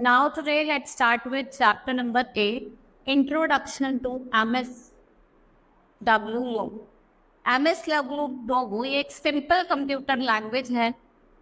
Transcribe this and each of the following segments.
Now today let's start with chapter number 8, Introduction to MSW Logo. MSW Logo ये एक simple computer language है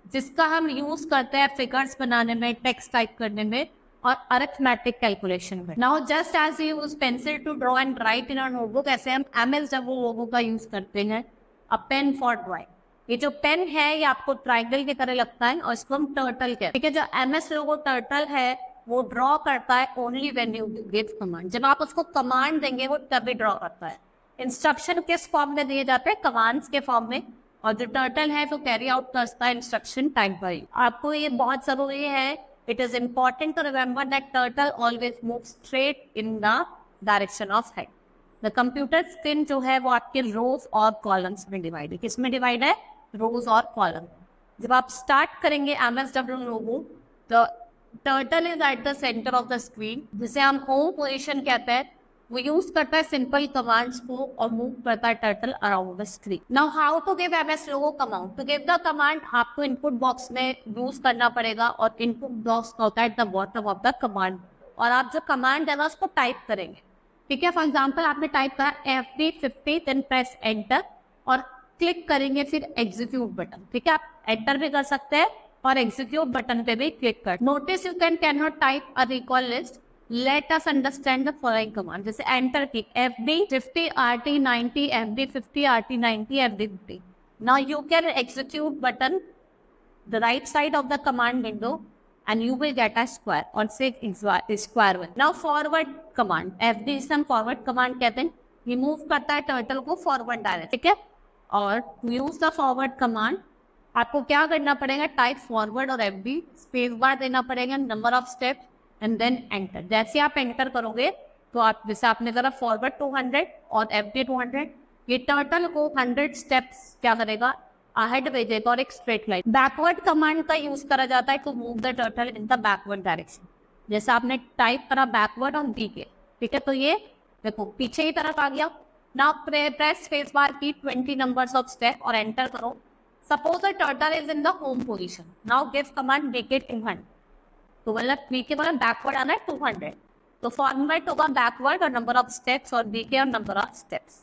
जिसका हम use करते हैं फिगर्स बनाने में, टेक्स्ट टाइप करने में और अरिथमेटिक कैलकुलेशन में. Now just as you use pencil to draw and write in a notebook, ऐसे हम MSW लोगो का यूज करते हैं. A pen for drawing. ये जो पेन है ये आपको ट्राइंगल की तरह लगता है और इसको हम टर्टल कहते हैं. ठीक है, जो MS लोगो टर्टल है वो ड्रॉ करता है only when you give command. जब आप उसको कमांड देंगे वो तभी ड्रॉ करता है. इंस्ट्रक्शन किस फॉर्म में दिए जाते हैं? कमांड्स के फॉर्म में. और जो टर्टल है वो कैरी आउट करता है इंस्ट्रक्शन टाइम पर. आपको ये बहुत जरूरी है. It is important to remember that turtle always move straight in the direction of head. The computer screen जो है वो आपके रोज और कॉलम्स में डिवाइड है. किसमें डिवाइड है? रोज और कॉलम. जब आप स्टार्ट करेंगे MSW logo, the turtle is at the centre of the screen, जिसे हम होम पोजीशन कहते हैं. वो यूज करता है सिंपल कमांड्स को और मूव करता है turtle around the screen. Now how to give MS Logo command. To give the command आपको इनपुट बॉक्स में यूज करना पड़ेगा और इनपुट बॉक्स का होता है at the bottom of the command. और आप जो कमांड है ना उसको टाइप करेंगे. ठीक है, फॉर एग्जाम्पल आपने टाइप करा FD50, देन प्रेस एंटर और क्लिक करेंगे फिर एग्जीक्यूट बटन. ठीक है, आप एंटर भी कर सकते हैं और एग्जीक्यूट बटन पे भी क्लिक कर. Notice you can not type a recall list. Let us understand the following command. जैसे एंटर की FD50 RT 90, FD50 RT 90, FD50. Now you can execute button the right side of the command window and you will get a square or say square one. Now forward command, FD से हम forward command कहते हैं. ये move करता है turtle को forward direction. ठीक है, और use the forward command आपको क्या करना पड़ेगा? टाइप फॉरवर्ड और FD स्पेस बार देना पड़ेगा, number of step and then enter. जैसे आप एंटर करोगे तो आप जैसे आपने करा फॉरवर्ड 200 और FD 200, ये टर्टल को 100 स्टेप्स क्या करेगा? अहेड भेजेगा और एक स्ट्रेट लाइन. बैकवर्ड कमांड का यूज करा जाता है to move the turtle in the backward direction. जैसे आपने टाइप करा बैकवर्ड ऑन डी के, ठीक है, तो ये देखो पीछे की तरफ आ गया. नाउ प्रेस स्पेस बार की 20 नंबर्स ऑफ स्टेप और एंटर करो. Suppose the turtle is in the home position. Now give command BK 200. तो मतलब BK मतलब बैकवर्ड आना है 200, तो फॉर्मेट होगा बैकवर्ड और नंबर ऑफ स्टेप्स और BK और number of steps.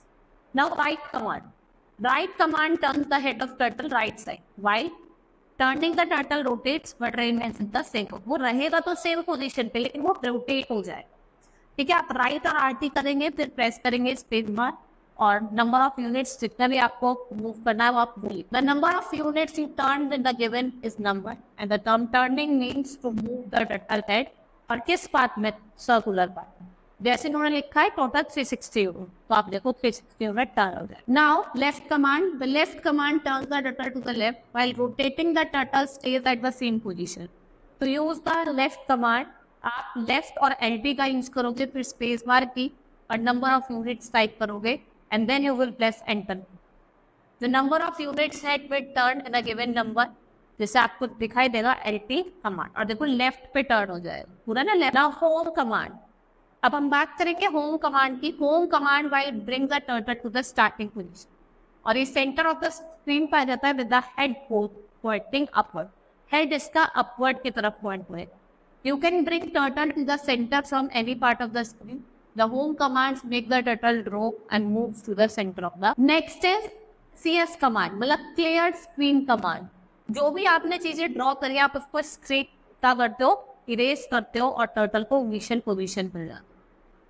Now right command. Right command turns the head of turtle right side, while turning the turtle rotates but remains in the same. वो रहेगा तो same position पे लेकिन वो rotate हो जाए. ठीक है, आप राइट और RT करेंगे फिर प्रेस करेंगे स्पेस बार और नंबर ऑफ यूनिट्स जितना भी आपको मूव करना है वो आप भूलिए. The number of units you turn in the given is number and the term turning means to move the turtle head. और किस पार्ट में? सर्कुलर पार्ट में. जैसे उन्होंने लिखा है टोटल 360 यूनिट, तो आप देखो 360 यूनिट टर्न हो जाए. Now left command. The left command turns the turtle to the left while rotating the turtle stage at the same position. तो यूज द लेफ्ट कमांड. आप लेफ्ट और LT का use करोगे, फिर स्पेस बार की और नंबर ऑफ यूनिट्स टाइप करोगे and then you will press enter. The number of units head will turn in a given number. जैसे आपको दिखाई देगा LT कमांड और देखो लेफ्ट पे टर्न हो जाएगा पूरा ना लेफ्ट. Now home command. अब हम बात करेंगे होम कमांड की. Home command while bring the turtle to the starting position और ये सेंटर ऑफ द स्क्रीन पाया जाता है with the head pointing upward. Head इसका अपवर्ड की तरफ पॉइंट हुए. You can bring turtle to the centre from any part of the screen. The home commands make the turtle draw and move to the centre of the. Next is CS command, मतलब clear screen command. जो भी आपने चीजें draw करी आप उसको screen क्या करते हो? इरेज करते हो और टर्टल को विजन पोजीशन पर जाते हो.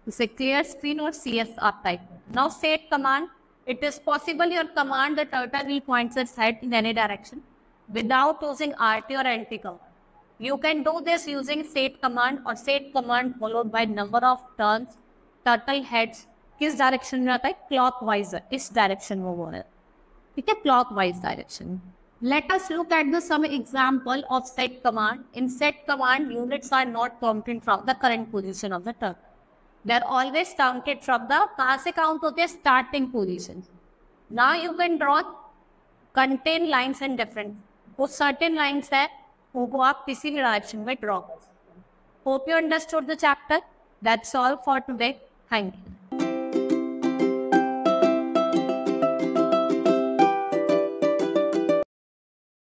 इसे क्लियर स्क्रीन और CS आप टाइप करो. Now set command. It is possible your command the turtle will point its head in any direction without using RT और LT command. You can do this using set command और set command followed by number of turns. Turtle heads किस direction में आता है? Clockwise. इस direction में वो है. ठीक है, clockwise direction. Let us look at the some example of set command. In set command, units are not counted from the current position of the turtle. They are always counted from the कहाँ से count होते हैं? Starting position. Now you can draw contain lines and different. वो certain lines है वो आप किसी भी direction में draw कर सकते हैं. Hope you understood the chapter. That's all for today. Thank you.